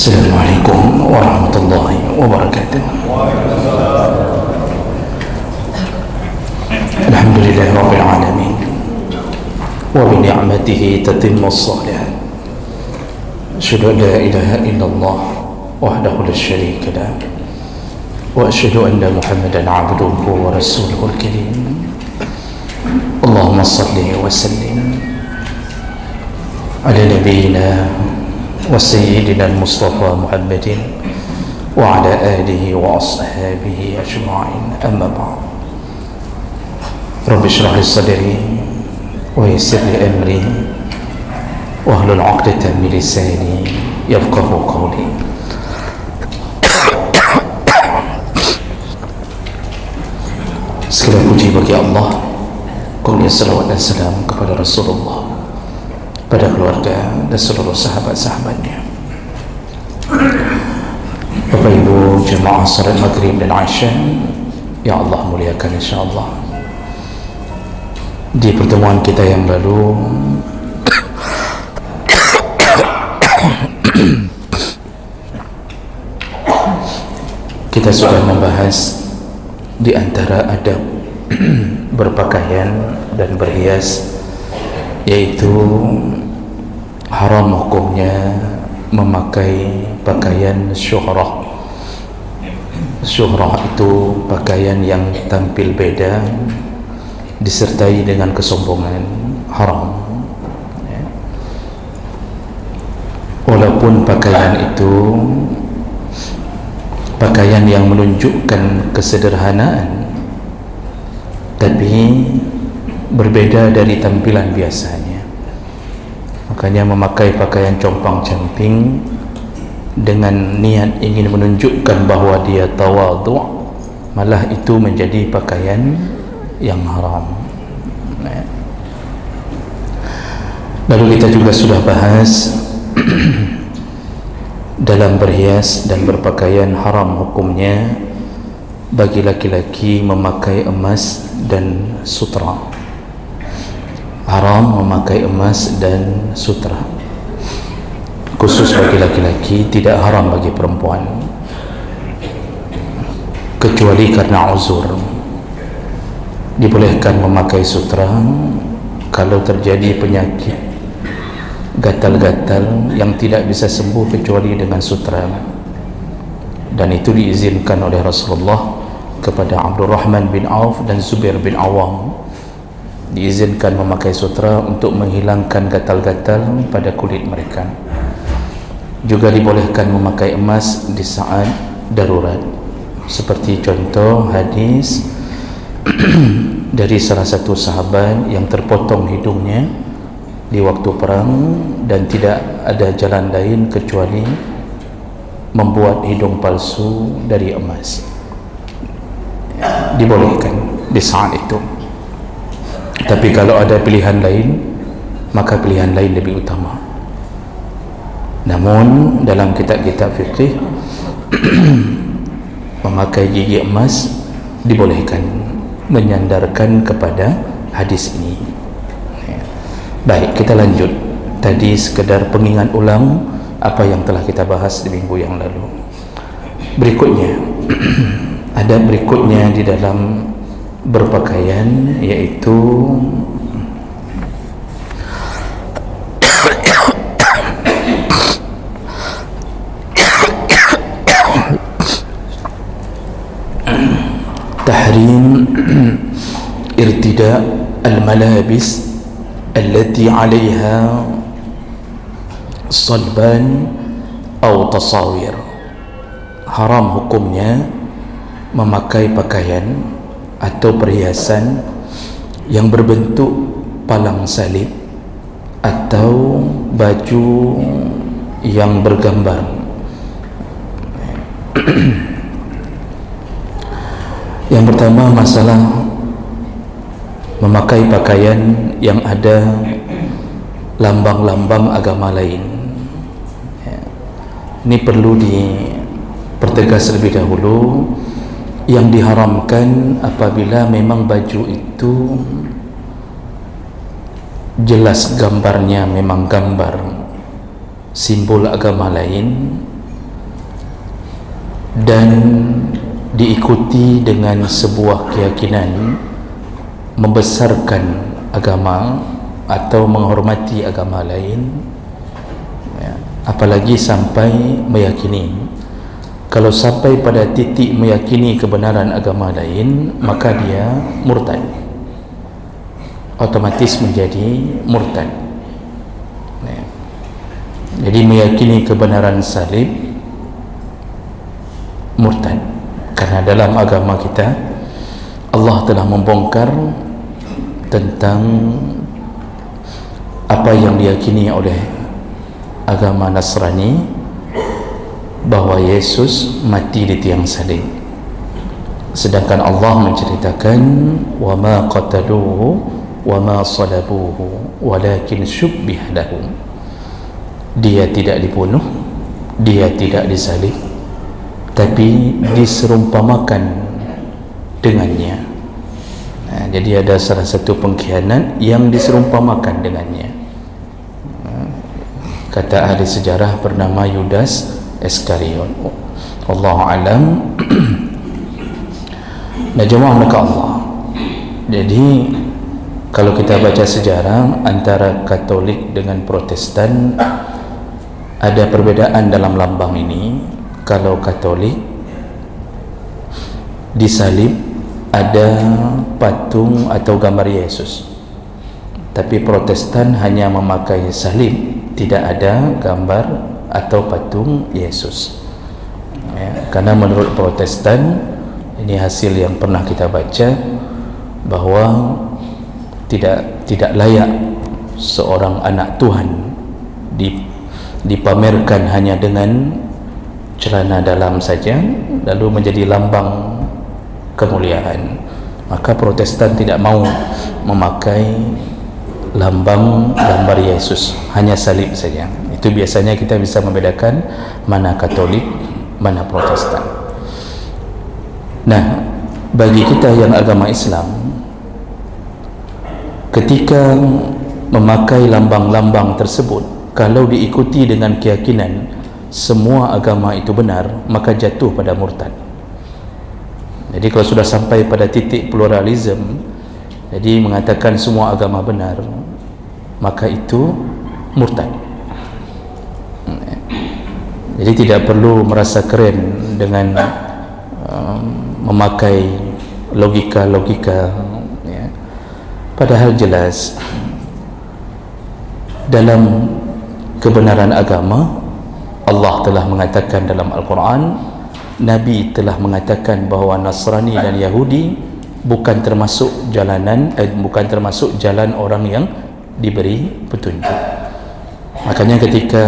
Assalamualaikum warahmatullahi wabarakatuh. Alhamdulillahi rabbil alamin wa bi ni'matihi tatimmu as-salihat. Asyhadu an la ilaha illallah wahdahu la syarika lah wa asyhadu anna Muhammadan 'abduhu wa rasuluhul karim. Allahumma shalli wa sallim ala nabiyyina وسيدنا المصطفى محمد وعلى آله وأصحابه أجمعين أما بعد رب اشرح لي صدري ويسر لي أمري واحلل عقدة من لساني يفقهوا قولي. Segala puji bagi Allah, kemudian salawat dan salam kepada Rasulullah, pada keluarga dan seluruh sahabat-sahabatnya. Bapak Ibu jemaah salat maghrib dan Aisyah yang Allah muliakan, insyaAllah, di pertemuan kita yang lalu kita sudah membahas di antara adab berpakaian dan berhias, yaitu haram hukumnya memakai pakaian syuhrah. Syuhrah itu pakaian yang tampil beda disertai dengan kesombongan, haram. Walaupun pakaian itu pakaian yang menunjukkan kesederhanaan, tapi berbeda dari tampilan biasanya. Makanya memakai pakaian compang-camping dengan niat ingin menunjukkan bahawa dia tawadhu', malah itu menjadi pakaian yang haram. Lalu kita juga sudah bahas dalam berhias dan berpakaian haram hukumnya bagi laki-laki memakai emas dan sutra. Haram memakai emas dan sutra, khusus bagi laki-laki, tidak haram bagi perempuan, kecuali karena uzur. Dibolehkan memakai sutra kalau terjadi penyakit gatal-gatal yang tidak bisa sembuh kecuali dengan sutra, dan itu diizinkan oleh Rasulullah kepada Abdurrahman bin Auf dan Zubair bin Awam. Diizinkan memakai sutra untuk menghilangkan gatal-gatal pada kulit mereka. Juga dibolehkan memakai emas di saat darurat, seperti contoh hadis dari salah satu sahabat yang terpotong hidungnya di waktu perang dan tidak ada jalan lain kecuali membuat hidung palsu dari emas. Dibolehkan di saat itu. Tapi kalau ada pilihan lain, maka pilihan lain lebih utama. Namun dalam kitab-kitab fikih memakai gigi emas dibolehkan, menyandarkan kepada hadis ini. Baik, kita lanjut. Tadi sekedar pengingat ulang apa yang telah kita bahas di minggu yang lalu. Berikutnya ada berikutnya di dalam berpakaian, yaitu tahrim irtida al-malabis allati 'alayha salban atau tasawir. Haram hukumnya memakai pakaian atau perhiasan yang berbentuk palang salib atau baju yang bergambar. Yang pertama, masalah memakai pakaian yang ada lambang-lambang agama lain. Ini perlu dipertegas lebih dahulu. Yang diharamkan apabila memang baju itu jelas gambarnya memang gambar simbol agama lain, dan diikuti dengan sebuah keyakinan membesarkan agama atau menghormati agama lain, ya, apalagi sampai meyakini. Kalau sampai pada titik meyakini kebenaran agama lain, maka dia murtad, otomatis menjadi murtad, ya. Jadi meyakini kebenaran salib, murtad. Karena dalam agama kita Allah telah membongkar tentang apa yang diyakini oleh agama Nasrani, bahwa Yesus mati di tiang salib, sedangkan Allah menceritakan wa ma qataluhu wa ma salabuhu walakin syubbiha lahum. Dia tidak dibunuh, dia tidak disalib, tapi diserumpamakan dengannya. Nah, jadi ada salah satu pengkhianat yang diserumpamakan dengannya. Kata ahli sejarah bernama Yudas Iskariot. Wallahu alam. Nah, jemaah mereka Allah. Jadi kalau kita baca sejarah antara Katolik dengan Protestan, ada perbedaan dalam lambang ini. Kalau Katolik disalib ada patung atau gambar Yesus, tapi Protestan hanya memakai salib, tidak ada gambar atau patung Yesus, ya. Karena menurut Protestan, ini hasil yang pernah kita baca, bahwa tidak layak seorang anak Tuhan dipamerkan hanya dengan celana dalam saja lalu menjadi lambang kemuliaan. Maka Protestan tidak mau memakai lambang gambar Yesus, hanya salib saja. Itu biasanya kita bisa membedakan mana Katolik, mana Protestan. Nah, bagi kita yang agama Islam, ketika memakai lambang-lambang tersebut, kalau diikuti dengan keyakinan semua agama itu benar, maka jatuh pada murtad. Jadi kalau sudah sampai pada titik pluralisme, jadi mengatakan semua agama benar, maka itu murtad. Jadi tidak perlu merasa keren dengan memakai logika-logika, ya. Padahal jelas dalam kebenaran agama Allah telah mengatakan dalam Al-Quran, Nabi telah mengatakan bahawa Nasrani dan Yahudi bukan termasuk bukan termasuk jalan orang yang diberi petunjuk. Makanya ketika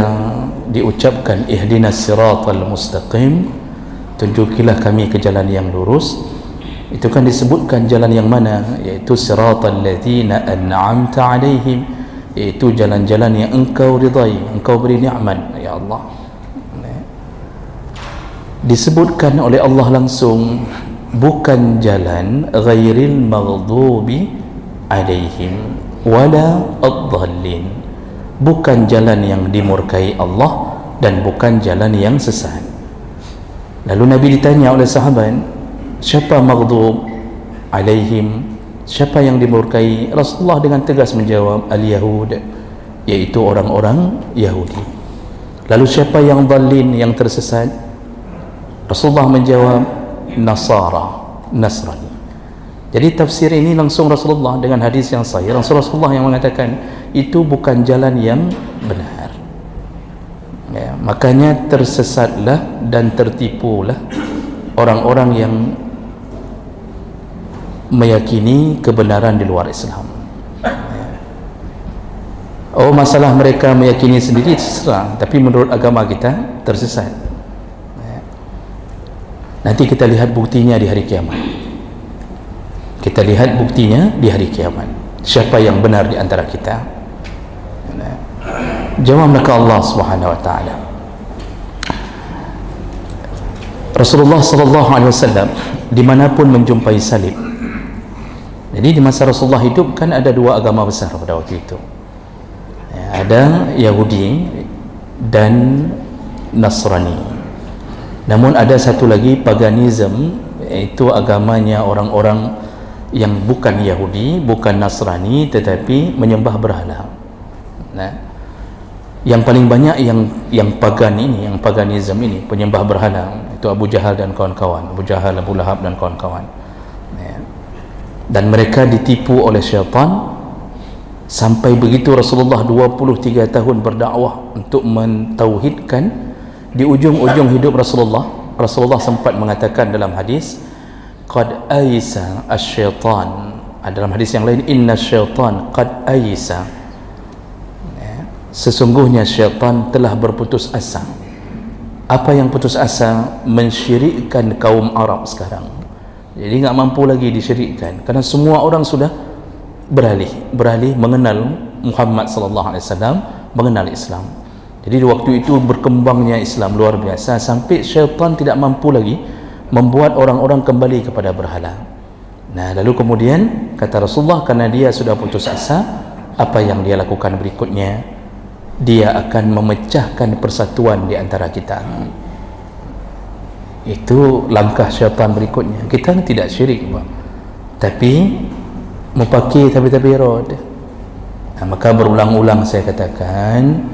diucapkan ihdinas siratal mustaqim, tunjukilah kami ke jalan yang lurus, itu kan disebutkan jalan yang mana, yaitu siratal ladzina an'amta alaihim, yaitu jalan-jalan yang engkau ridai, engkau beri nikmat, ya Allah. Disebutkan oleh Allah langsung, bukan jalan ghairil maghdubi alaihim wala ad-dhallin, bukan jalan yang dimurkai Allah dan bukan jalan yang sesat. Lalu Nabi ditanya oleh sahabat, siapa maghdub alaihim, siapa yang dimurkai? Rasulullah dengan tegas menjawab, al-yahud, yaitu orang-orang Yahudi. Lalu siapa yang dhallin, yang tersesat? Rasulullah menjawab, Nasrani. Jadi tafsir ini langsung Rasulullah dengan hadis yang sahih, langsung Rasulullah yang mengatakan itu bukan jalan yang benar, ya. Makanya tersesatlah dan tertipulah orang-orang yang meyakini kebenaran di luar Islam, ya. Oh, masalah mereka meyakini sendiri terserah, tapi menurut agama kita tersesat, ya. Nanti kita lihat buktinya di hari kiamat. Kita lihat buktinya di hari kiamat, siapa yang benar di antara kita. Jawab mereka Allah Subhanahu wa taala. Rasulullah sallallahu alaihi wasallam dimanapun menjumpai salib. Jadi di masa Rasulullah hidup kan ada dua agama besar pada waktu itu, ya, ada Yahudi dan Nasrani. Namun ada satu lagi paganism, iaitu agamanya orang-orang yang bukan Yahudi, bukan Nasrani, tetapi menyembah berhala. Nah, yang paling banyak yang pagan ini, yang paganism ini, penyembah berhala, itu Abu Jahal dan kawan-kawan, Abu Jahal, Abu Lahab dan kawan-kawan. Dan mereka ditipu oleh syaitan sampai begitu Rasulullah 23 tahun berdakwah untuk mentauhidkan. Di ujung-ujung hidup Rasulullah sempat mengatakan dalam hadis, qad aisa asy-syaitan, dalam hadis yang lain, inna syaitan qad aisa, sesungguhnya syaitan telah berputus asa. Apa yang putus asa? Mensyirikkan kaum Arab sekarang. Jadi enggak mampu lagi disyirikkan karena semua orang sudah beralih mengenal Muhammad sallallahu alaihi wasallam, mengenal Islam. Jadi di waktu itu berkembangnya Islam luar biasa sampai syaitan tidak mampu lagi membuat orang-orang kembali kepada berhala. Nah, lalu kemudian kata Rasulullah, karena dia sudah putus asa, apa yang dia lakukan berikutnya? Dia akan memecahkan persatuan di antara kita. Itu langkah syaitan berikutnya. Kita tidak syirik, Pak, tapi mupaki tabi-tabi rod. Nah, maka berulang-ulang saya katakan,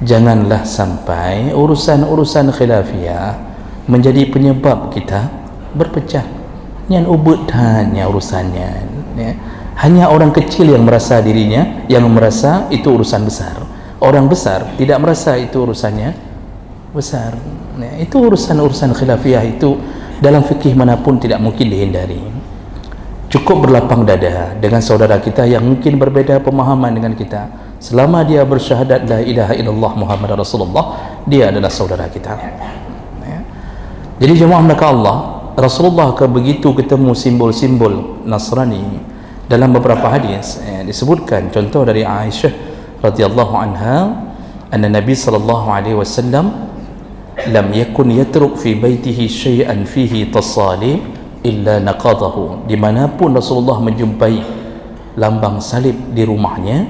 janganlah sampai urusan-urusan khilafiyah menjadi penyebab kita berpecah. Yang ubud hanya urusannya, ya. Hanya orang kecil yang merasa dirinya, yang merasa itu urusan besar. Orang besar tidak merasa itu urusannya besar, ya. Itu urusan-urusan khilafiyah itu dalam fikih manapun tidak mungkin dihindari. Cukup berlapang dada dengan saudara kita yang mungkin berbeda pemahaman dengan kita. Selama dia bersyahadat la ilaha illallah Muhammad Rasulullah, dia adalah saudara kita, ya. Jadi jemaah maka Allah, Rasulullah begitu ketemu simbol-simbol Nasrani dalam beberapa hadis, disebutkan contoh dari Aisyah radhiyallahu anha, anna Nabi sallallahu alaihi wasallam lam yakun yatruk fi baitihi syai'an fihi tasalib illa naqadahu. Dimanapun Rasulullah menjumpai lambang salib di rumahnya,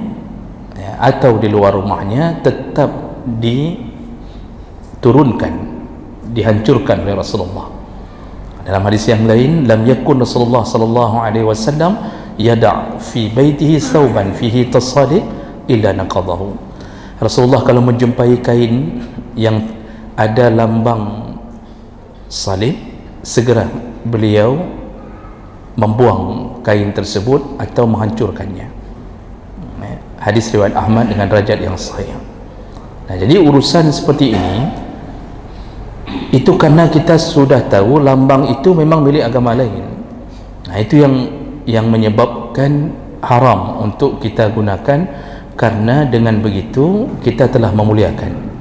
ya, atau di luar rumahnya, tetap diturunkan, dihancurkan oleh Rasulullah. Dalam hadis yang lain, lam yakun Rasulullah sallallahu alaihi wasallam yada' fi baitihi thawban fihi tasalib illa naqadahu. Rasulullah kalau menjumpai kain yang ada lambang salib, segera beliau membuang kain tersebut atau menghancurkannya. Hadis riwayat Ahmad dengan derajat yang sahih. Nah, jadi urusan seperti ini itu karena kita sudah tahu lambang itu memang milik agama lain. Nah, itu yang menyebabkan haram untuk kita gunakan, karena dengan begitu kita telah memuliakan.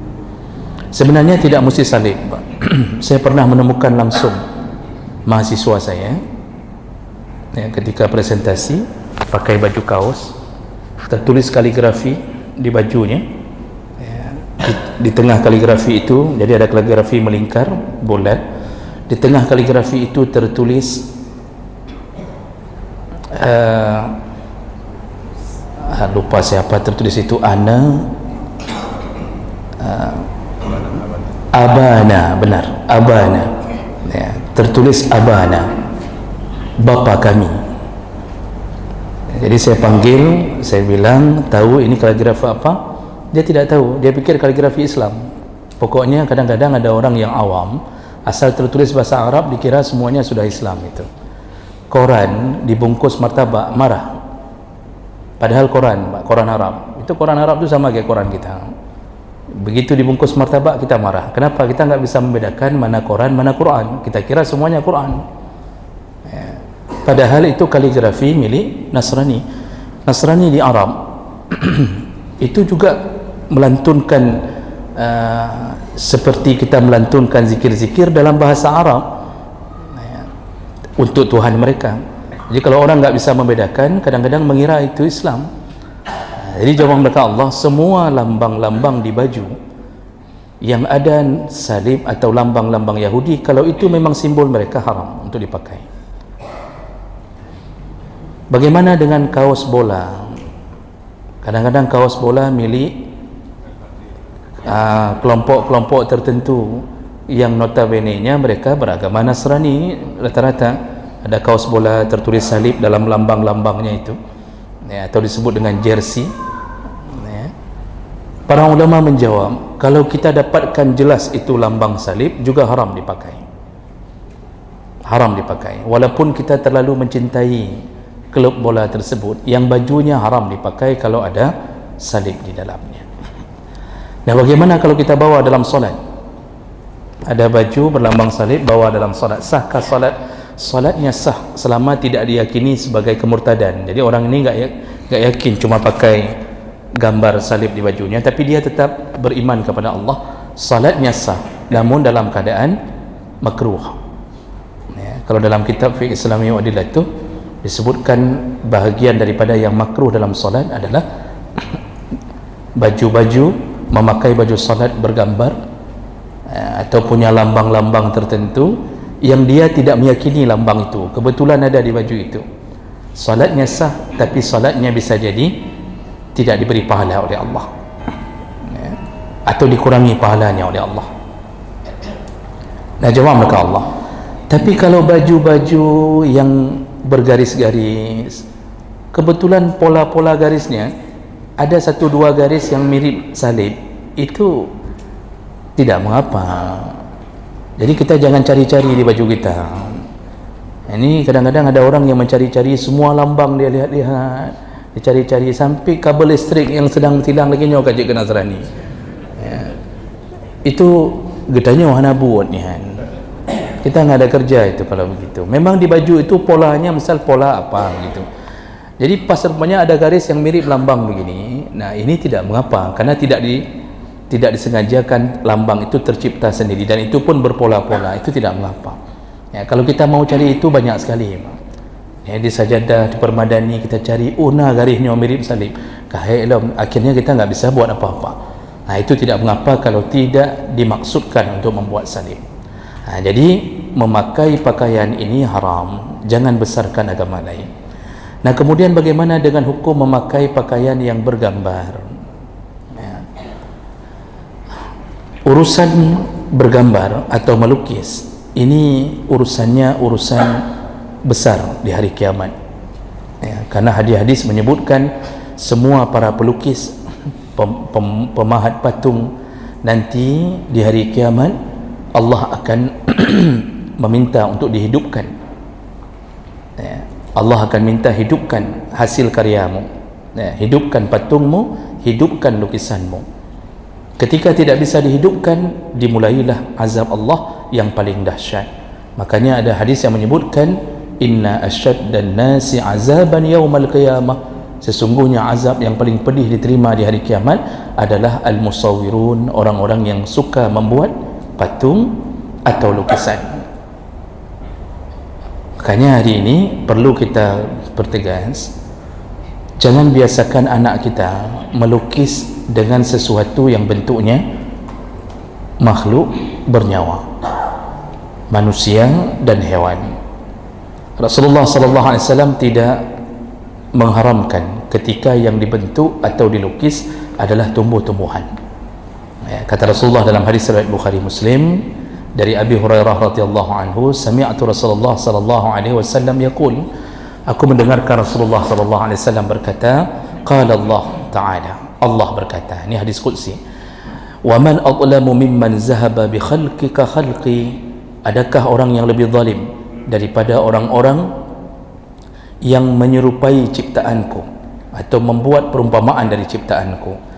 Sebenarnya tidak mesti salib, Pak. Saya pernah menemukan langsung mahasiswa saya, ya, ketika presentasi pakai baju kaos, tertulis kaligrafi di bajunya, ya, di tengah kaligrafi itu, jadi ada kaligrafi melingkar bulat, di tengah kaligrafi itu tertulis lupa siapa tertulis itu, abana, benar, abana, ya, tertulis abana, bapa kami. Jadi saya panggil, saya bilang, tahu ini kaligrafi apa? Dia tidak tahu, dia pikir kaligrafi Islam. Pokoknya kadang-kadang ada orang yang awam, asal tertulis bahasa Arab dikira semuanya sudah Islam. Itu koran dibungkus martabak, marah. Padahal koran Arab, itu koran Arab itu sama kayak koran kita. Begitu dibungkus martabak kita marah. Kenapa? Kita nggak bisa membedakan mana koran, mana Quran. Kita kira semuanya Quran, ya. Padahal itu kaligrafi milik Nasrani. Nasrani di Arab itu juga melantunkan seperti kita melantunkan zikir-zikir dalam bahasa Arab, ya, untuk Tuhan mereka. Jadi kalau orang nggak bisa membedakan, kadang-kadang mengira itu Islam. Jadi jawab mereka Allah, semua lambang-lambang di baju yang ada salib atau lambang-lambang Yahudi, kalau itu memang simbol mereka, haram untuk dipakai. Bagaimana dengan kaos bola? Kadang-kadang kaos bola milik kelompok-kelompok tertentu, yang notabene-nya mereka beragama Nasrani rata-rata, ada kaos bola tertulis salib dalam lambang-lambangnya itu, ya, atau disebut dengan jersey, ya. Para ulama menjawab, kalau kita dapatkan jelas itu lambang salib, juga haram dipakai, haram dipakai. Walaupun kita terlalu mencintai klub bola tersebut, yang bajunya haram dipakai kalau ada salib di dalamnya. Nah, bagaimana kalau kita bawa dalam solat? Ada baju berlambang salib bawa dalam solat, sahkah solat? Solatnya sah selama tidak diyakini sebagai kemurtadan. Jadi orang ini enggak yakin cuma pakai gambar salib di bajunya, tapi dia tetap beriman kepada Allah, solatnya sah, namun dalam keadaan makruh, ya. Kalau dalam kitab Fiqh Islami wa Adillah itu disebutkan bahagian daripada yang makruh dalam solat adalah baju-baju, memakai baju solat bergambar atau punya lambang-lambang tertentu yang dia tidak meyakini lambang itu kebetulan ada di baju itu. Salatnya sah, tapi salatnya bisa jadi tidak diberi pahala oleh Allah, ya, atau dikurangi pahalanya oleh Allah. Nah, jawab mereka Allah. Tapi kalau baju-baju yang bergaris-garis, kebetulan pola-pola garisnya ada 1-2 garis yang mirip salib, itu tidak mengapa. Jadi kita jangan cari-cari di baju kita. Ini kadang-kadang ada orang yang mencari-cari semua lambang, dia lihat-lihat, dia cari-cari sampai kabel listrik yang sedang tilang lagi nyawa kajik ke Nasrani, ya. Itu getahnya wahana buat ni kan. Kita nggak ada kerja itu kalau begitu. Memang di baju itu polanya misal pola apa gitu. Jadi pas rupanya ada garis yang mirip lambang begini. Nah, ini tidak mengapa karena tidak disengajakan lambang itu tercipta sendiri, dan itu pun berpola-pola, itu tidak mengapa, ya. Kalau kita mau cari itu banyak sekali, ya, di sajadah, di permadani kita cari, garisnya mirip salib, akhirnya kita nggak bisa buat apa-apa. Nah, itu tidak mengapa kalau tidak dimaksudkan untuk membuat salib. Nah, jadi memakai pakaian ini haram, jangan besarkan agama lain. Nah, kemudian bagaimana dengan hukum memakai pakaian yang bergambar? Urusan bergambar atau melukis ini urusannya urusan besar di hari kiamat, ya, karena hadis-hadis menyebutkan semua para pelukis, pemahat patung, nanti di hari kiamat Allah akan meminta untuk dihidupkan, ya. Allah akan minta hidupkan hasil karyamu, ya, hidupkan patungmu, hidupkan lukisanmu. Ketika tidak bisa dihidupkan, dimulailah azab Allah yang paling dahsyat. Makanya ada hadis yang menyebutkan, inna asyaddan nasi azaban yaumal qiyamah, sesungguhnya azab yang paling pedih diterima di hari kiamat adalah al-musawwirun, orang-orang yang suka membuat patung atau lukisan. Makanya hari ini perlu kita pertegas, jangan biasakan anak kita melukis dengan sesuatu yang bentuknya makhluk bernyawa, manusia dan hewan. Rasulullah SAW tidak mengharamkan ketika yang dibentuk atau dilukis adalah tumbuh-tumbuhan, ya, kata Rasulullah dalam hadis riwayat Bukhari Muslim dari Abi Hurairah radhiyallahu anhu, sami'tu Rasulullah sallallahu alaihi wasallam yaqul, aku mendengarkan Rasulullah sallallahu alaihi wasallam berkata, qala Allah Ta'ala, Allah berkata, ini hadis qudsi, wa man adlamu mimman zahaba bi khalqika khalqi, adakah orang yang lebih zalim daripada orang-orang yang menyerupai ciptaanku atau membuat perumpamaan dari ciptaanku.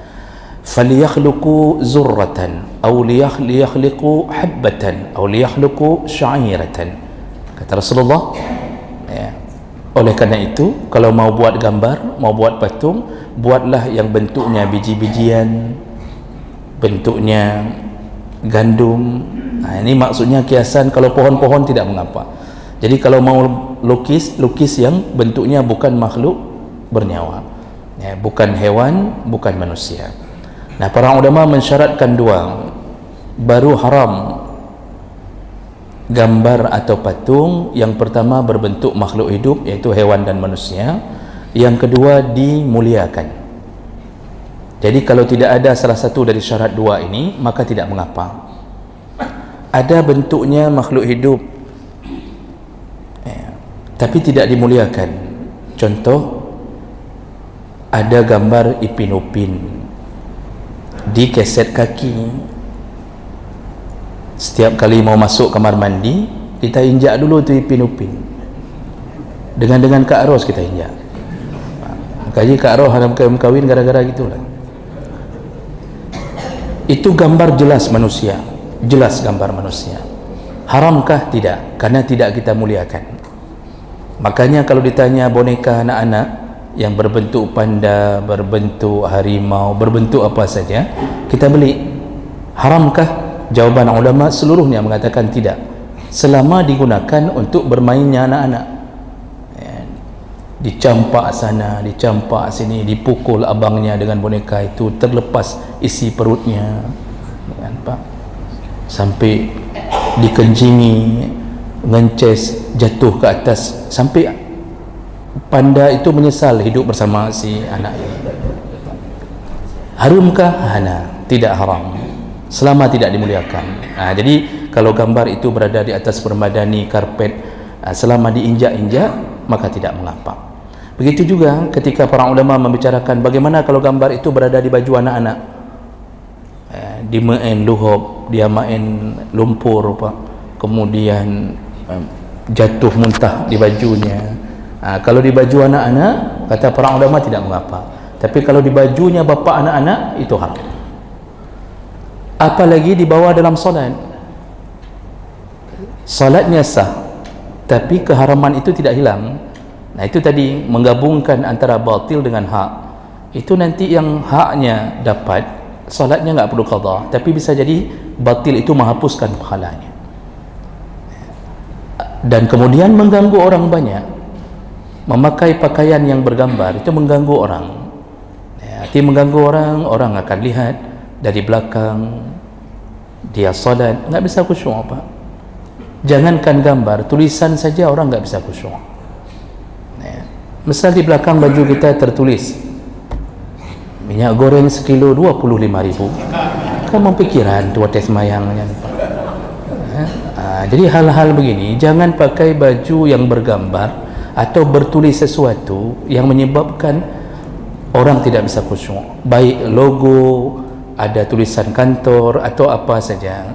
Falyakhluqu zurratan aw liyakhliqu habbatan aw liyakhluqu sya'iratan, kata Rasulullah, ya. Oleh karena itu, kalau mau buat gambar, mau buat patung, buatlah yang bentuknya biji-bijian, bentuknya gandum. Nah, ini maksudnya kiasan. Kalau pohon-pohon tidak mengapa. Jadi kalau mau lukis, lukis yang bentuknya bukan makhluk bernyawa, ya, bukan hewan, bukan manusia. Nah, para ulama mensyaratkan dua, baru haram gambar atau patung. Yang pertama berbentuk makhluk hidup, yaitu hewan dan manusia. Yang kedua dimuliakan. Jadi kalau tidak ada salah satu dari syarat dua ini, maka tidak mengapa. ada bentuknya makhluk hidup tapi tidak dimuliakan. Contoh, ada gambar Ipin Upin di keset kaki. Setiap kali mau masuk kamar mandi, kita injak dulu tu Ipin Upin dengan Kak Ros kita injak. Makanya Kak Ros haram kahwin gara-gara gitulah. Itu gambar jelas manusia, jelas gambar manusia. Haramkah? Tidak, karena tidak kita muliakan. Makanya kalau ditanya boneka anak-anak yang berbentuk panda, berbentuk harimau, berbentuk apa saja, kita beli. Haramkah? Jawaban ulama seluruhnya mengatakan tidak, selama digunakan untuk bermainnya anak-anak. Dicampak sana, dicampak sini, dipukul abangnya dengan boneka itu, terlepas isi perutnya, nampak? Sampai dikencingi, ngences, jatuh ke atas, sampai panda itu menyesal hidup bersama si anak ini. Harumkah? Tidak haram selama tidak dimuliakan. Jadi kalau gambar itu berada di atas permadani karpet, selama diinjak-injak, maka tidak mengapa. Begitu juga ketika para ulama membicarakan bagaimana kalau gambar itu berada di baju anak-anak, di main luhub, dia main lumpur apa, kemudian jatuh muntah di bajunya. Kalau di baju anak-anak, kata para ulama tidak mengapa, tapi kalau di bajunya bapa anak-anak, itu haram. Apalagi dibawa dalam solat, solatnya sah tapi keharaman itu tidak hilang. Itu tadi menggabungkan antara batil dengan hak. Itu nanti yang haknya dapat, solatnya nggak perlu qadha, tapi bisa jadi batil itu menghapuskan pahalanya. Dan kemudian mengganggu orang banyak. Memakai pakaian yang bergambar itu mengganggu orang. Arti mengganggu orang, orang akan lihat dari belakang dia solat, nggak bisa khusyuk apa. Jangankan gambar, tulisan saja orang nggak bisa khusyuk. Misal di belakang baju kita tertulis minyak goreng sekilo 25.000, kamu pikiran tu tes mayangnya. Jadi hal-hal begini jangan pakai baju yang bergambar atau bertulis sesuatu yang menyebabkan orang tidak bisa khusyuk, baik logo, ada tulisan kantor atau apa saja.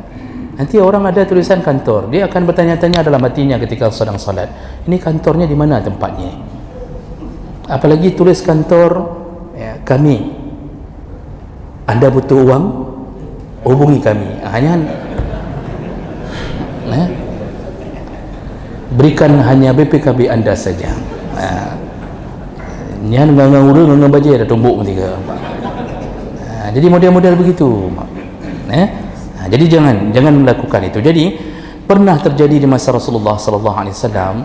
Nanti orang ada tulisan kantor, dia akan bertanya-tanya dalam hatinya ketika sedang salat, ini kantornya di mana tempatnya? Apalagi tulis kantor kami, Anda butuh uang, hubungi kami. Berikan hanya BPKB Anda saja. Nyan ngang baje dah tumbuk tiga. Jadi model-model begitu. Jadi jangan melakukan itu. Jadi pernah terjadi di masa Rasulullah sallallahu alaihi wasallam,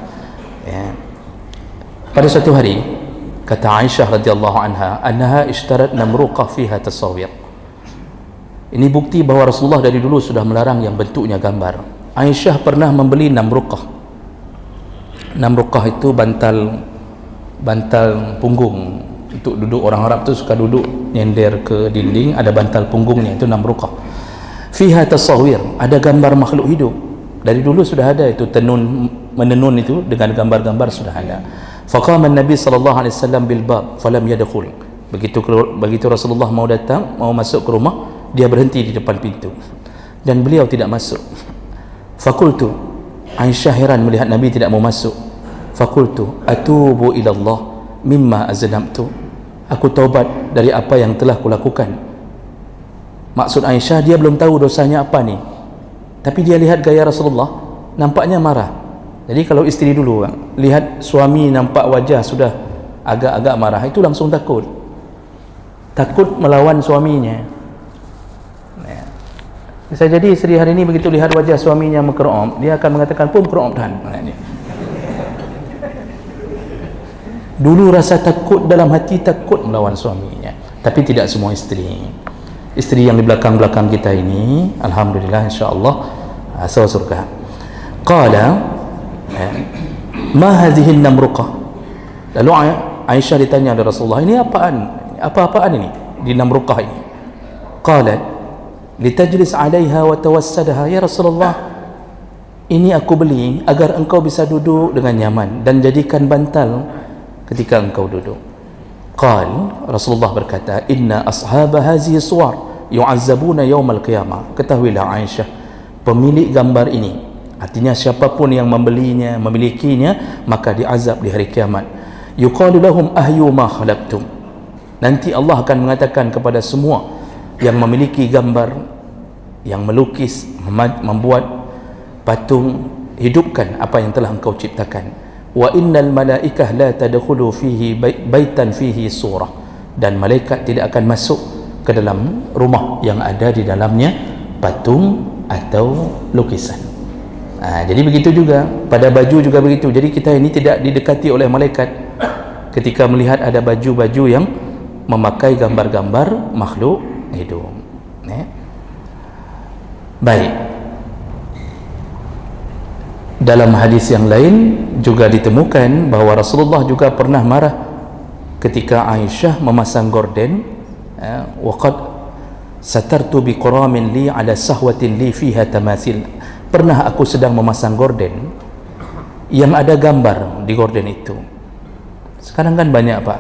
pada suatu hari kata Aisyah radhiyallahu anha, annaha ishtarat namruqah fiha tasawir. Ini bukti bahawa Rasulullah dari dulu sudah melarang yang bentuknya gambar. Aisyah pernah membeli namruqah. Namruqah itu bantal punggung. Untuk duduk, orang Arab tu suka duduk nyender ke dinding, ada bantal punggungnya, itu namruqah. Fiha tasawir, ada gambar makhluk hidup. Dari dulu sudah ada itu, tenun menenun itu dengan gambar-gambar sudah ada. Faqama Nabi sallallahu alaihi wasallam bil bab falam yadkhul. Begitu Rasulullah mau datang, mau masuk ke rumah, dia berhenti di depan pintu dan beliau tidak masuk. Fakultu, Aisyah heran melihat Nabi tidak mau masuk. Fakultu atubu ila Allah mimma aznabtu. Aku taubat dari apa yang telah kulakukan. Maksud Aisyah, dia belum tahu dosanya apa ni, tapi dia lihat gaya Rasulullah nampaknya marah. Jadi kalau isteri dulu lihat suami nampak wajah sudah agak-agak marah, itu langsung takut melawan suaminya. Bisa jadi isteri hari ini begitu lihat wajah suaminya mengkerom, dia akan mengatakan pun kerom dan dulu rasa takut dalam hati, takut melawan suaminya. Tapi tidak semua isteri yang di belakang-belakang kita ini, alhamdulillah insyaallah asal surga. Qala ma hadhihi namruqah. Lalu Aisyah ditanya oleh Rasulullah, ini apaan ini di namruqah ini? Qalat, litajlis 'alaiha wa tawassadaha, ya Rasulullah, ini aku beli agar engkau bisa duduk dengan nyaman dan jadikan bantal ketika engkau duduk. Qal, Rasulullah berkata, inna ashaba hazihi suwar yu'azzabuna yawmal qiyamah. Ketahuilah Aisyah, pemilik gambar ini, artinya siapapun yang membelinya, memilikinya, maka diazab di hari kiamat. Yuqalu lahum ahyu ma khalaqtum. Nanti Allah akan mengatakan kepada semua yang memiliki gambar, yang melukis, membuat patung, hidupkan apa yang telah engkau ciptakan. Wa innal malaikah la tadkhulu fihi baitan fihi surah, dan malaikat tidak akan masuk ke dalam rumah yang ada di dalamnya patung atau lukisan. Jadi begitu juga pada baju juga begitu. Jadi kita ini tidak didekati oleh malaikat ketika melihat ada baju-baju yang memakai gambar-gambar makhluk hidup. Baik, dalam hadis yang lain juga ditemukan bahawa Rasulullah juga pernah marah ketika Aisyah memasang gorden. Waqad satartu biquramin li ala sahwatin li fiha tamathil. Pernah aku sedang memasang gorden yang ada gambar di gorden itu. Sekarang kan banyak pak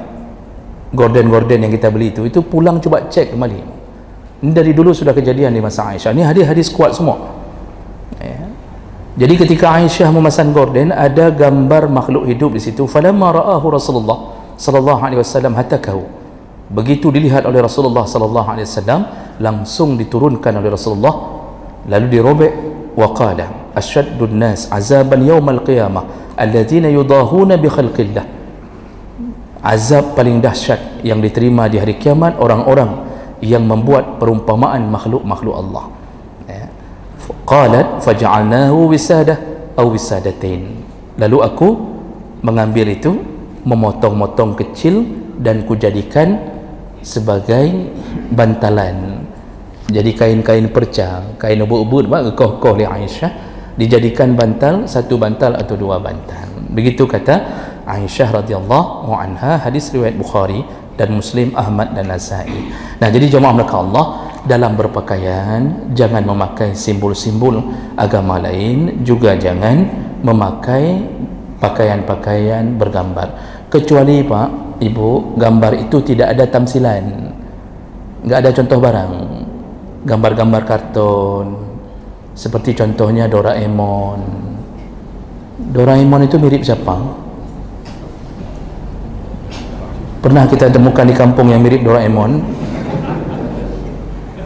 gorden-gorden yang kita beli itu pulang coba cek kembali. Ini dari dulu sudah kejadian di masa Aisyah. Ini hadis-hadis kuat semua. Jadi ketika Aisyah memasang gorden, ada gambar makhluk hidup di situ. Falamma ra'ahu Rasulullah sallallahu alaihi wasallam hatakahu. Begitu dilihat oleh Rasulullah sallallahu alaihi wasallam, langsung diturunkan oleh Rasulullah, lalu dirobek. Wa qala asyaddun nas azaban yaumal qiyamah alladzina yudahuna bi khalqillah. Azab paling dahsyat yang diterima di hari kiamat orang-orang yang membuat perumpamaan makhluk-makhluk Allah. Qalat faja'alnahu wisadah atau wisadatain. Lalu aku mengambil itu, memotong-motong kecil dan kujadikan sebagai bantalan. Jadi kain-kain perca, kain ubud-ubud, koh-koh oleh Aisyah, dijadikan bantal, satu bantal atau dua bantal. Begitu kata Aisyah radhiyallahu anha, hadis riwayat Bukhari dan Muslim, Ahmad dan Nasai. Nah, jadi jemaah melakukan Allah, dalam berpakaian jangan memakai simbol-simbol agama lain, juga jangan memakai pakaian-pakaian bergambar, kecuali Pak Ibu, gambar itu tidak ada tamsilan, nggak ada contoh barang, gambar-gambar kartun seperti contohnya Doraemon. Doraemon itu mirip siapa? Pernah kita temukan di kampung yang mirip Doraemon?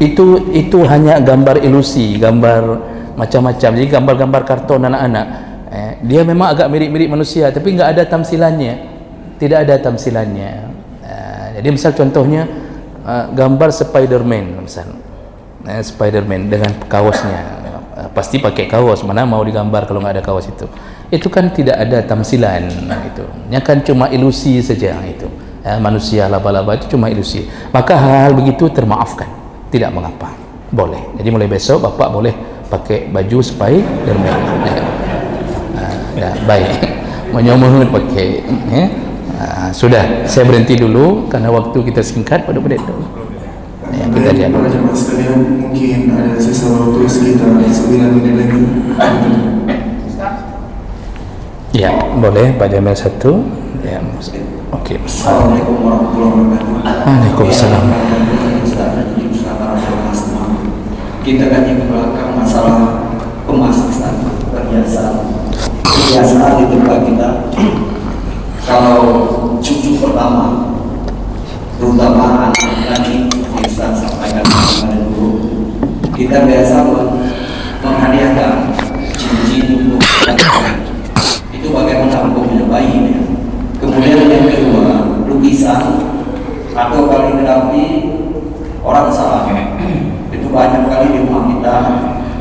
Itu hanya gambar ilusi, gambar macam-macam. Jadi gambar-gambar kartun anak-anak, dia memang agak mirip-mirip manusia, tapi nggak ada tamsilannya, tidak ada tamsilannya. Jadi misal contohnya gambar Spiderman, misal Spiderman dengan kaosnya, pasti pakai kaos, mana mau digambar kalau nggak ada kaos itu kan tidak ada tamsilan. Itu kan cuma ilusi saja. Itu manusia laba-laba itu cuma ilusi. Maka hal-hal begitu termaafkan, tidak mengapa, boleh. Jadi mulai besok bapak boleh pakai baju Spiderman. Baik, menyomong pakai. Sudah, saya berhenti dulu karena waktu kita singkat pada itu. Kita lihat dulu. Mungkin ada sisa waktu sekitar 9 menit lagi. Ya, boleh pada jam 1. Ya, oke. Assalamualaikum warahmatullahi wabarakatuh. Waalaikumsalam. Kita kaji ke belakang masalah pemasaran kebiasaan di tempat kita. Kalau cucu pertama, terutama anak laki, Ustaz sampaikan kepada guru, kita biasa menghadiahkan cincin untuk itu bagaimana hukumnya bayi. Kemudian yang kedua, lukisan atau kaligrafi orang salah. Itu banyak kali di rumah kita.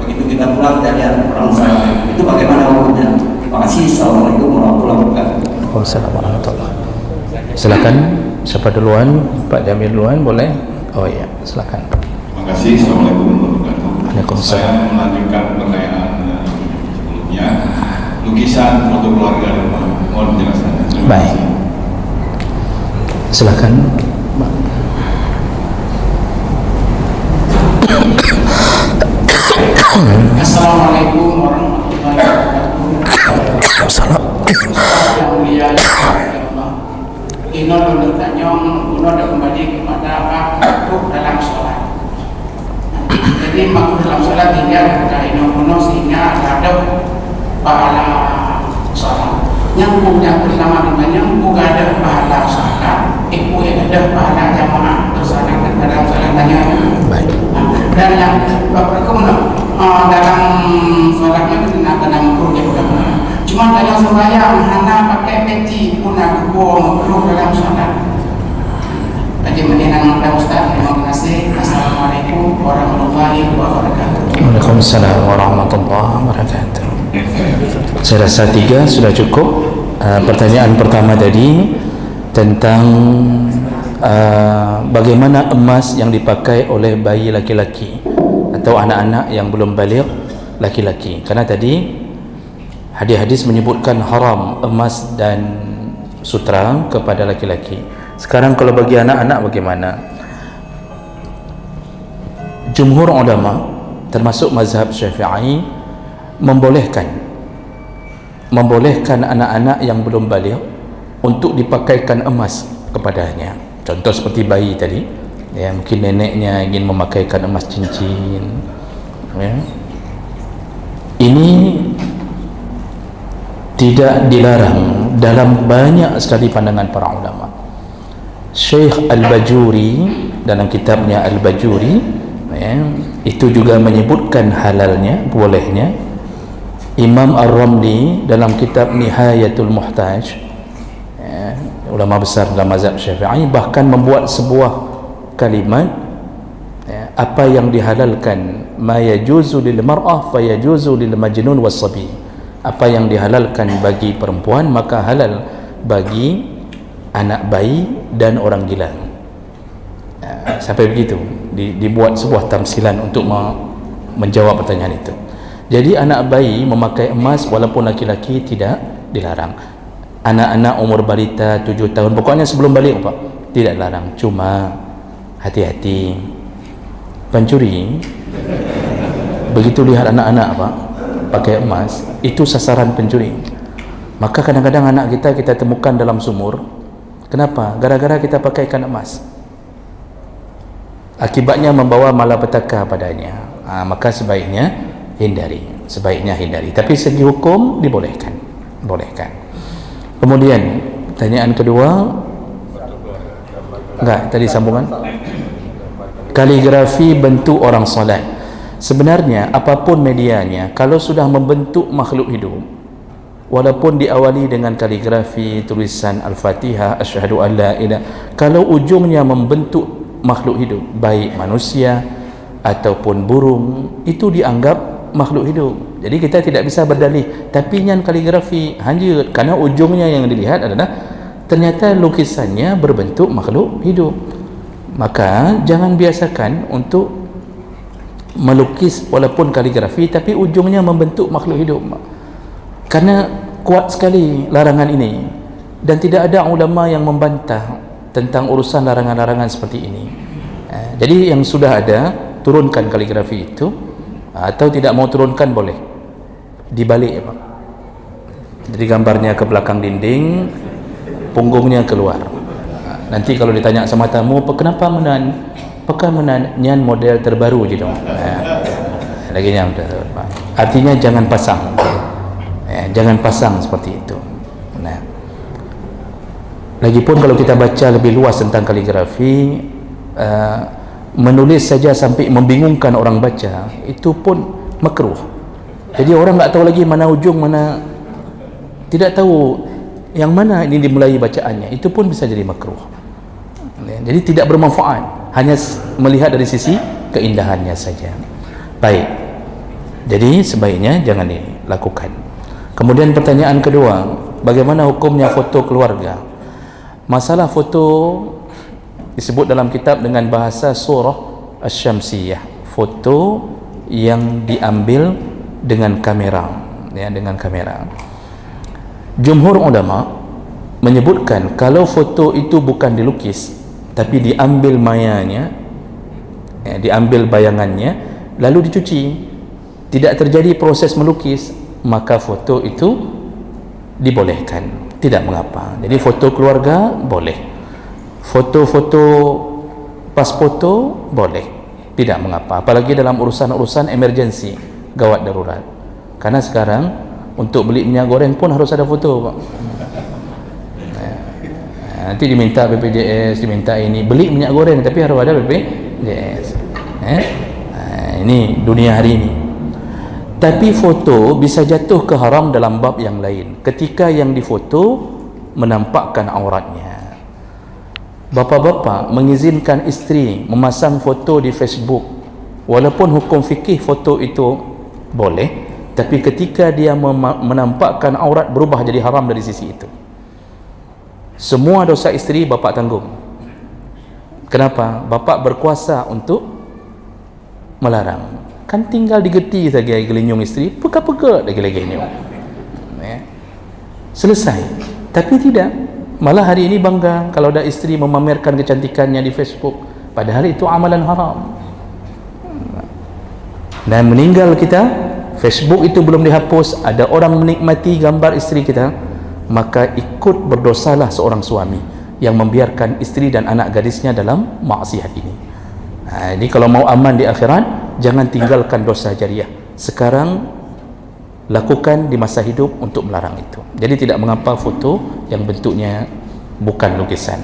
Begitu kita pulang kita lihat orang salah. Itu bagaimana hukumnya? Terima kasih. Assalamualaikum warahmatullahi wabarakatuh. Waalaikumsalam warahmatullahi wabarakatuh. Silakan, siapa duluan? Pak Jamil duluan, boleh? Oh iya, silakan. Terima kasih. Assalamualaikum warahmatullahi wabarakatuh. Waalaikumsalam. Saya melanjutkan pertanyaan sebelumnya. Lukisan foto keluarga rumah, mohon penjelasannya. Baik, silakan. Assalamualaikum warahmatullahi wabarakatuh. Yang mulia Allah. Ino dulu tanyong, Ino dah kembali kepada makruh dalam sholat. Jadi makruh dalam sholat tinggal kepada Ino sehingga ada pahala sholat. Yang punya pertama dengan bukan ada pahala sholat, ibu yang ada pahala jamaah bersalakan dalam sholat tanya. Dan yang berikutnya dalam sholatnya kena makruh juga. Cuma dalam sembahyang hana pakai peci pun aku makruh dalam sholat. Jadi mengenang pada Ustaz, terima kasih. Assalamualaikum warahmatullahi wabarakatuh. Waalaikumsalam warahmatullahi wabarakatuh. Saya rasa 3 sudah cukup. Pertanyaan pertama tadi tentang bagaimana emas yang dipakai oleh bayi laki-laki atau anak-anak yang belum baligh laki-laki. Karena tadi hadis-hadis menyebutkan haram emas dan sutra kepada laki-laki. Sekarang kalau bagi anak-anak bagaimana? Jumhur ulama termasuk mazhab Syafi'i membolehkan anak-anak yang belum baligh untuk dipakaikan emas kepadanya. Contoh seperti bayi tadi, ya, mungkin neneknya ingin memakaikan emas cincin, ya. Ini tidak dilarang dalam banyak sekali pandangan para ulama. Syekh Al-Bajuri dalam kitabnya Al-Bajuri, ya, itu juga menyebutkan halalnya, bolehnya. Imam Ar-Ramli dalam kitab Nihayatul Muhtaj, ya, ulama besar dalam mazhab Syafi'i, bahkan membuat sebuah kalimat, ya, apa yang dihalalkan ma yajuzu lil mar'ah fa yajuzu lil majnun was sabi. Apa yang dihalalkan bagi perempuan maka halal bagi anak bayi dan orang gila. Sampai begitu dibuat sebuah tamsilan untuk menjawab pertanyaan itu. Jadi anak bayi memakai emas walaupun laki-laki tidak dilarang. Anak-anak umur balita 7 tahun, pokoknya sebelum balik Pak, tidak dilarang. Cuma hati-hati pencuri begitu lihat anak-anak Pak pakai emas, itu sasaran pencuri. Maka kadang-kadang anak kita temukan dalam sumur. Kenapa? Gara-gara kita pakaikan emas. Akibatnya membawa malapetaka padanya. Maka sebaiknya hindari. Tapi segi hukum dibolehkan. Kemudian pertanyaan kedua, enggak, tadi sambungan. Kaligrafi bentuk orang solat. Sebenarnya apapun medianya, kalau sudah membentuk makhluk hidup, walaupun diawali dengan kaligrafi, tulisan Al-Fatihah, asyhadu an la ilaha, kalau ujungnya membentuk makhluk hidup, baik manusia ataupun burung, itu dianggap makhluk hidup. Jadi kita tidak bisa berdalih tapi nyan kaligrafi hanya karena ujungnya yang dilihat adalah ternyata lukisannya berbentuk makhluk hidup. Maka jangan biasakan untuk melukis walaupun kaligrafi tapi ujungnya membentuk makhluk hidup, karena kuat sekali larangan ini dan tidak ada ulama yang membantah tentang urusan larangan-larangan seperti ini. Jadi yang sudah ada, turunkan kaligrafi itu, atau tidak mau turunkan boleh dibalik ya Pak. Jadi gambarnya ke belakang dinding, punggungnya keluar. Nanti kalau ditanya sama tamu, kenapa menanyan model terbaru je dong. Lagi yang artinya jangan pasang. Jangan pasang seperti itu. Nah, lagipun kalau kita baca lebih luas tentang kaligrafi, menulis saja sampai membingungkan orang baca, itu pun makruh. Jadi orang tak tahu lagi mana ujung, mana tidak tahu yang mana ini dimulai bacaannya, itu pun bisa jadi makruh. Jadi tidak bermanfaat, hanya melihat dari sisi keindahannya saja. Baik, jadi sebaiknya jangan dilakukan. Kemudian pertanyaan kedua, bagaimana hukumnya foto keluarga? Masalah foto disebut dalam kitab dengan bahasa surah Asy-Syamsiyah, foto yang diambil dengan kamera, ya, dengan kamera. Jumhur ulama menyebutkan kalau foto itu bukan dilukis tapi diambil mayanya, ya, diambil bayangannya lalu dicuci, tidak terjadi proses melukis, maka foto itu dibolehkan, tidak mengapa. Jadi foto keluarga boleh, foto-foto pas foto boleh, tidak mengapa, apalagi dalam urusan-urusan emergency, gawat darurat. Karena sekarang untuk beli minyak goreng pun harus ada foto, Pak. Nanti diminta BPJS, diminta ini, beli minyak goreng tapi harus ada BPJS. Ini dunia hari ini. Tapi foto bisa jatuh ke haram dalam bab yang lain, ketika yang difoto menampakkan auratnya. Bapa-bapa mengizinkan isteri memasang foto di Facebook, walaupun hukum fikih foto itu boleh, tapi ketika dia menampakkan aurat berubah jadi haram dari sisi itu. Semua dosa isteri bapa tanggung. Kenapa? Bapa berkuasa untuk melarang. Kan tinggal digeti saja gelinyung isteri, peka-peka dah gelinyung. Selesai. Tapi tidak. Malah hari ini bangga kalau ada isteri memamerkan kecantikannya di Facebook, padahal itu amalan haram. Dan meninggal kita, Facebook itu belum dihapus, ada orang menikmati gambar isteri kita, maka ikut berdosalah seorang suami yang membiarkan isteri dan anak gadisnya dalam maksiat ini. Jadi kalau mau aman di akhirat, jangan tinggalkan dosa jariah sekarang, lakukan di masa hidup untuk melarang itu. Jadi tidak mengapa foto yang bentuknya bukan lukisan,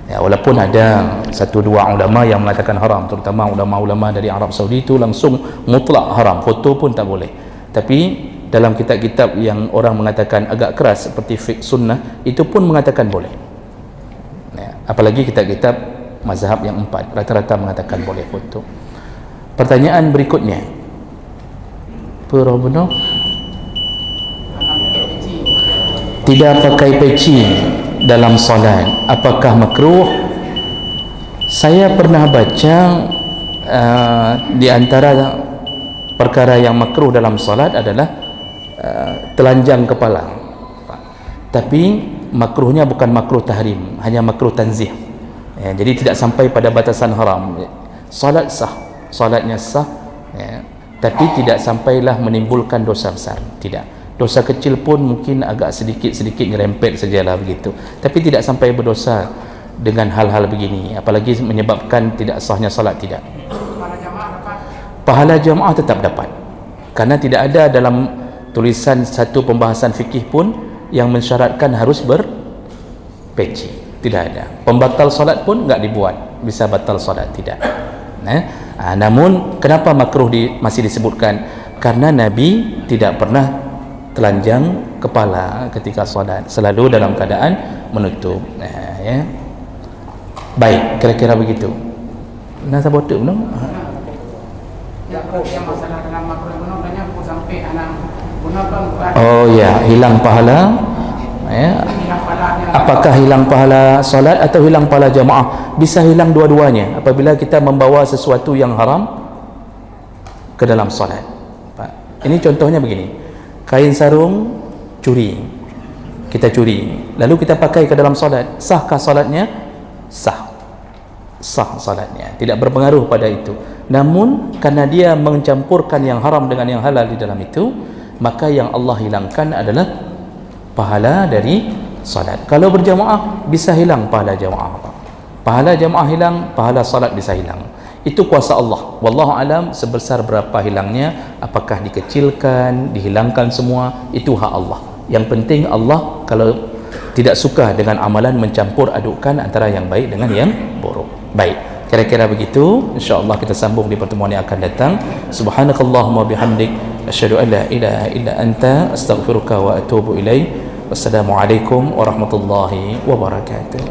ya, walaupun ada satu dua ulama yang mengatakan haram, terutama ulama-ulama dari Arab Saudi itu langsung mutlak haram, foto pun tak boleh. Tapi dalam kitab-kitab yang orang mengatakan agak keras seperti fiqh sunnah, itu pun mengatakan boleh, ya, apalagi kitab-kitab mazhab yang 4 rata-rata mengatakan boleh foto. Pertanyaan berikutnya, benar tidak pakai peci dalam solat, apakah makruh? Saya pernah baca di antara perkara yang makruh dalam solat adalah telanjang kepala, tapi makruhnya bukan makruh tahrim, hanya makruh tanzih, ya, jadi tidak sampai pada batasan haram. Solat sah, solatnya sah, ya, tapi tidak sampailah menimbulkan dosa besar, tidak. Dosa kecil pun mungkin agak sedikit-sedikit nyerempet sajalah begitu, tapi tidak sampai berdosa dengan hal-hal begini, apalagi menyebabkan tidak sahnya salat, tidak. Pahala jamaah tetap dapat, karena tidak ada dalam tulisan satu pembahasan fikih pun yang mensyaratkan harus berpeci, tidak ada. Pembatal salat pun enggak dibuat bisa batal salat, tidak. Namun kenapa makruh masih disebutkan? Karena Nabi tidak pernah telanjang kepala ketika salat, selalu dalam keadaan menutup, ya. Baik, kira-kira begitu. Nasa bodoh belum? Oh ya, hilang pahala, ya. Apakah hilang pahala salat atau hilang pahala jamaah? Bisa hilang dua-duanya apabila kita membawa sesuatu yang haram ke dalam salat. Ini contohnya begini, kain sarung curi, kita curi lalu kita pakai ke dalam solat, sahkah solatnya? Sah solatnya, tidak berpengaruh pada itu. Namun karena dia mencampurkan yang haram dengan yang halal di dalam itu, maka yang Allah hilangkan adalah pahala dari solat. Kalau berjamaah bisa hilang pahala jamaah, pahala jamaah hilang, pahala solat bisa hilang. Itu kuasa Allah, wallahu alam sebesar berapa hilangnya, apakah dikecilkan, dihilangkan semua, itu hak Allah. Yang penting Allah kalau tidak suka dengan amalan mencampur adukkan antara yang baik dengan yang buruk. Baik, kira-kira begitu. InsyaAllah kita sambung di pertemuan yang akan datang. Subhanakallahumma bihamdik, asyhadu an la ilaha illa anta, astaghfiruka wa atubu ilaik. Wassalamualaikum warahmatullahi wabarakatuh.